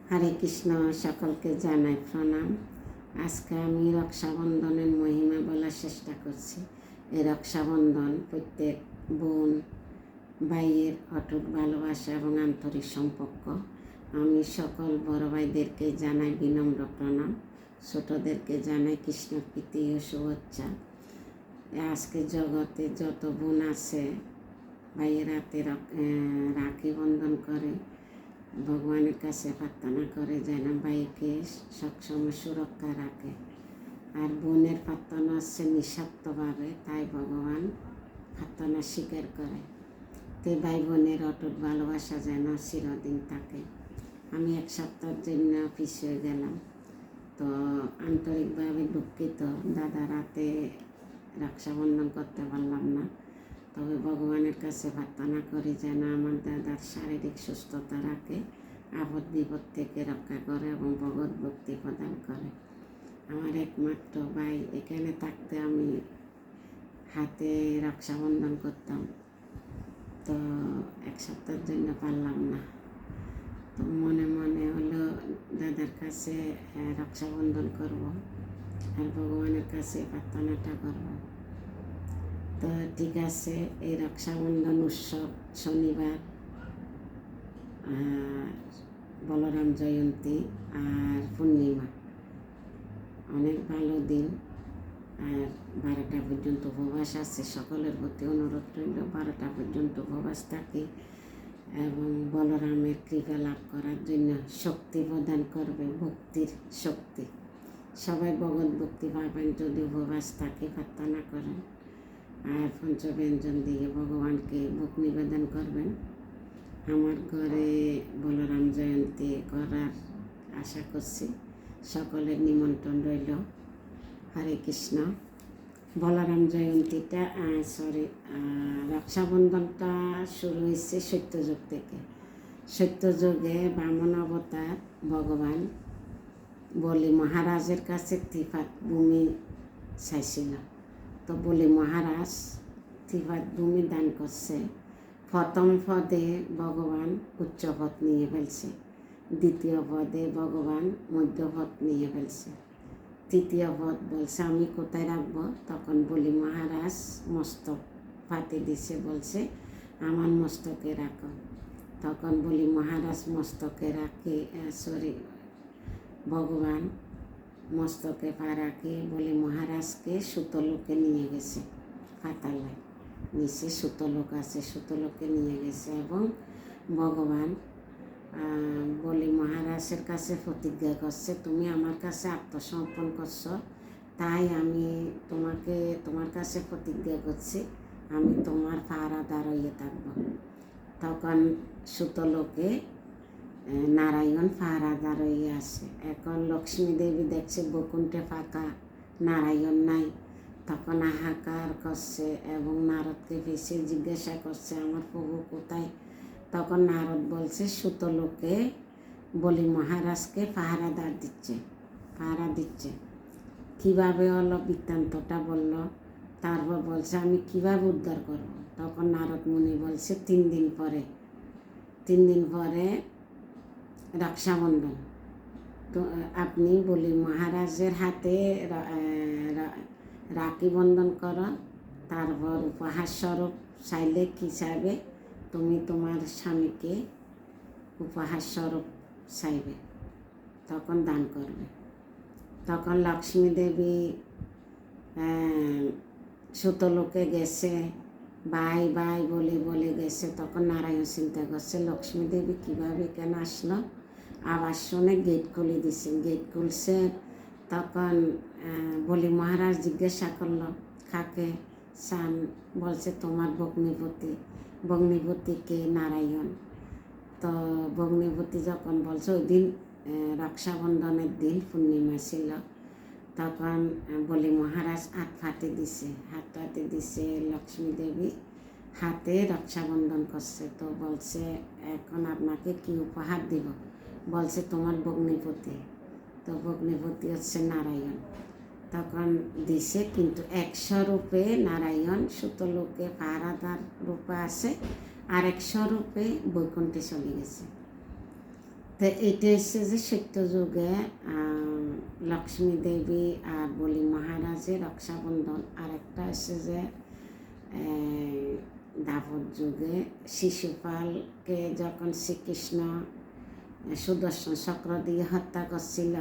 হরে কৃষ্ণ, সকলকে জানাই প্রণাম। আজকে আমি রক্ষাবন্ধনের মহিমা বলার চেষ্টা করছি। এই রক্ষাবন্ধন প্রত্যেক বোন ভাইয়ের অটুট ভালোবাসা এবং আন্তরিক সম্পর্ক। আমি সকল বড় ভাইদেরকে জানাই বিনম্র প্রণাম, ছোটদেরকে জানাই কৃষ্ণ প্রীতি ও শুভেচ্ছা। আজকে জগতে যত বোন আছে ভাইয়ের হাতে রাখি বন্ধন করে, ভগবানের কাছে প্রার্থনা করে যেন ভাইকে সবসময় সুরক্ষা রাখে। আর বোনের প্রার্থনা হচ্ছে নিঃস্বার্থভাবে, তাই ভগবান প্রার্থনা স্বীকার করে। তে ভাই বোনের অটুট ভালোবাসা যেন চিরদিন থাকে। আমি এক সপ্তাহের জন্য পিছিয়ে গেলাম, তো আন্তরিকভাবে দুঃখিত। দাদা রাতে রক্ষাবন্ধন করতে পারলাম না, তবে ভগবানের কাছে প্রার্থনা করি যেন আমার দাদার শারীরিক সুস্থতা রাখে, আপদ বিপদ থেকে রক্ষা করে এবং ভগবত ভক্তি প্রদান করে। আমার একমাত্র ভাই, এখানে থাকতে আমি হাতে রক্ষাবন্ধন করতাম, তো এক সপ্তাহের জন্য পারলাম না। তো মনে মনে হলো দাদার কাছে রক্ষাবন্ধন করব আর ভগবানের কাছে প্রার্থনাটা করব। তো ঠিক আছে, এই রক্ষাবন্ধন উৎসব শনিবার, বলরাম জয়ন্তী আর পূর্ণিমা, অনেক ভালো দিন। আর 12টা পর্যন্ত উপবাস আছে। সকলের প্রতি অনুরোধ রইল 12টা পর্যন্ত উপবাস থাকি এবং বলরামের কৃপা লাভ করার জন্য শক্তি প্রদান করবে, ভক্তির শক্তি। সবাই ভগবত ভক্তি পাবেন যদি উপবাস থাকে, প্রার্থনা করেন আর পঞ্চব্যঞ্জন দিয়ে ভগবানকে ভোগ নিবেদন করবেন। আমার ঘরে বলরাম জয়ন্তী করার আশা করছি, সকলের নিমন্ত্রণ রইল। হরে কৃষ্ণ। বলরাম জয়ন্তীটা রক্ষাবন্ধনটা শুরু হয়েছে সত্যযুগ থেকে। সত্যযুগে বামন অবতার ভগবান বলি মহারাজের কাছে ত্রিপাত ভূমি চাইছিল, তো বলি মহারাজ ত্রিপাত ভূমি দান করছে। প্রথম পদে ভগবান উচ্চ পদ নিয়ে ফেলছে, দ্বিতীয় পদে ভগবান মধ্যপদ নিয়ে ফেলছে, তৃতীয় পদ বলছে আমি কোথায় রাখবো। তখন বলি মহারাজ মস্তক পাতি দিছে, বলছে আমার মস্তকে রাখো। তখন বলি মহারাজ মস্তকে রাখি, ভগবান মস্তকে পা রাখি বলি মহারাজকে সুতলোকে নিয়ে গেছে। পাতালে নিচে সুতলোক আছে, সুতলোকে নিয়ে গেছে এবং ভগবান বলি মহারাজের কাছে প্রতিজ্ঞা করছে, তুমি আমার কাছে আত্মসমর্পণ করছো, তাই আমি তোমার কাছে প্রতিজ্ঞা করছি আমি তোমার পাহারাদার হয়ে থাকবো। তখন সুতলোকে নারায়ণ পাহারাদার হয়ে আসে। এখন লক্ষ্মী দেবী দেখছে বৈকুণ্ঠে ফাঁকা, নারায়ণ নাই। তখন হাহাকার করছে এবং নারদকে বেশি জিজ্ঞাসা করছে আমার প্রভু কোথায়। তখন নারদ বলছে সুতলোকে বলি মহারাজকে পাহারা দিচ্ছে। কীভাবে হলো বৃত্তান্তটা বলল, তারপর বলছে আমি কীভাবে উদ্ধার করব। তখন নারদ মুনি বলছে 3 দিন পরে রক্ষাবন্ধন, তো আপনি বলি মহারাজের হাতে রাখি বন্ধন করো, তারপর উপহার স্বরূপ চাইলে কী চাইবে, তুমি তোমার স্বামীকে উপহার স্বরূপ চাইবে, তখন দান করবে। তখন লক্ষ্মী দেবী সুতলোকে গেছে, বাই বলে গেছে। তখন নারায়ণ চিন্তা করছে লক্ষ্মী দেবী কীভাবে কেন আসলো, আবার শুনে গেট খুলে দিছে। গেট খুলছে, তখন বলি মহারাজ জিজ্ঞাসা করলো কাকে চান, বলছে তোমার ভগ্নিপতিকে নারায়ণ। তো ভগ্নিপতি যখন বলছে ওই দিন রক্ষাবন্ধনের দিন পূর্ণিমা ছিল, তখন বলি মহারাজ হাত পাতে দিছে লক্ষ্মী দেবী হাতে রক্ষাবন্ধন করছে। তো বলছে এখন আপনাকে কি উপহার দিব, বলছে তোমার ভগ্নিপতি। তো ভগ্নিপতি হচ্ছে নারায়ণ। তখন দিছে, কিন্তু 100 রূপে নারায়ণ সুতলোকে পাহারাদার রূপে আছে, আর 100 রূপে বৈকুণ্ঠে চলে গেছে। তো এইটা হচ্ছে যে সত্যযুগে লক্ষ্মী দেবী আর বলি মহারাজের রক্ষাবন্ধন। আর একটা হচ্ছে যে দ্বাপর যুগে শিশুপালকে যখন শ্রীকৃষ্ণ সুদর্শন চক্র দিয়ে হত্যা করছিল,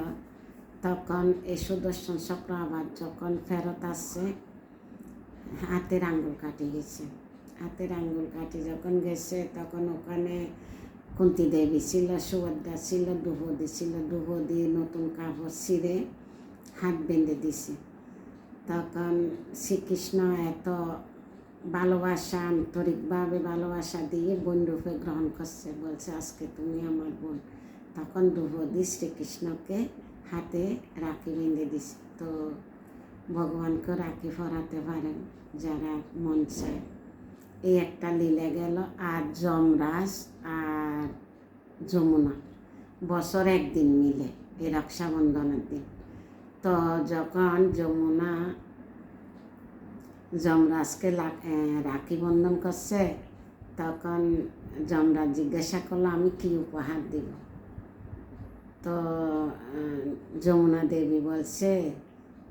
তখন এই সুদর্শন চক্র আবার যখন ফেরত আসছে, হাতের আঙ্গুল কাটি গেছে। হাতের আঙ্গুল কাটি যখন গেছে, তখন ওখানে কুন্তী দেবী ছিল, সুভদ্রা ছিল, দ্রৌপদী ছিল। দ্রৌপদী নতুন কাপড় ছিঁড়ে হাত বেঁধে দিছে। তখন শ্রীকৃষ্ণ এত ভালোবাসা, আন্তরিকভাবে ভালোবাসা দিয়ে বোন রূপে গ্রহণ করছে, বলছে আজকে তুমি আমার বোন। তখন দ্রৌপদী শ্রীকৃষ্ণকে হাতে রাখি বেঁধে দিছে। তো ভগবানকে রাখি পরাতে পারেন যারা মন চায়। এই একটা লীলা গেল। আর যমরাজ আর যমুনা বছর একদিন মিলে এই রক্ষাবন্ধনের দিন। তো যখন যমুনা যমরাজকে রাখি বন্ধন করছে, তখন যমরাজ জিজ্ঞাসা করলো আমি কি উপহার দিব। তো যমুনা দেবী বলছে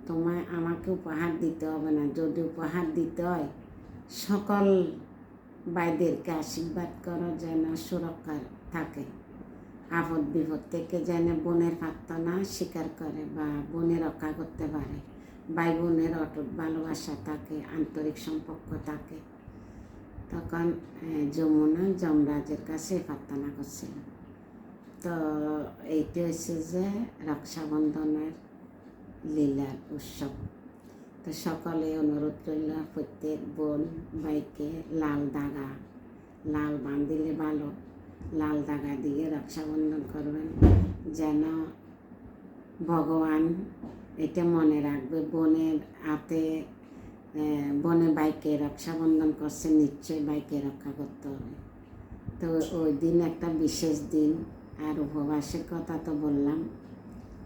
তোমায় আমাকে উপহার দিতে হবে না, যদি উপহার দিতে হয় সকল ভাইদেরকে আশীর্বাদ করো যেন সুরক্ষা থাকে, আপদ বিপদ থেকে যেন বোনের প্রার্থনা স্বীকার করে বা বোনের রক্ষা করতে পারে, ভাই বোনের অটুট ভালোবাসা থাকে, আন্তরিক সম্পর্ক থাকে। তখন যমুনা যমরাজের কাছে প্রার্থনা করছিল। তো এইটি হচ্ছে যে রক্ষাবন্ধনের লীলার উৎসব। তো সকলে অনুরোধ রইল প্রত্যেক বোন ভাইকে লাল বাঁধিলে ভালো, লাল দাগা দিয়ে রক্ষাবন্ধন করবেন, যেন ভগবান এটা মনে রাখবে বোনের হাতে বোনে ভাইকে রক্ষাবন্ধন করছে, নিশ্চয়ই ভাইকে রক্ষা করতে হবে। তো ওই দিন একটা বিশেষ দিন। আর উপবাসের কথা তো বললাম,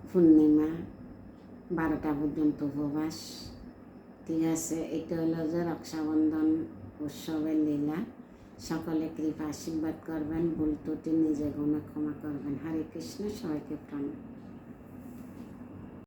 পূর্ণিমা 12টা পর্যন্ত উপবাস। ঠিক আছে, এটা হলো যে রক্ষাবন্ধন উৎসবের লীলা। সকলে কৃপা আশীর্বাদ করবেন, ভুল ত্রুটি নিজে গুণে ক্ষমা করবেন। হরে কৃষ্ণ, সবাইকে প্রণাম।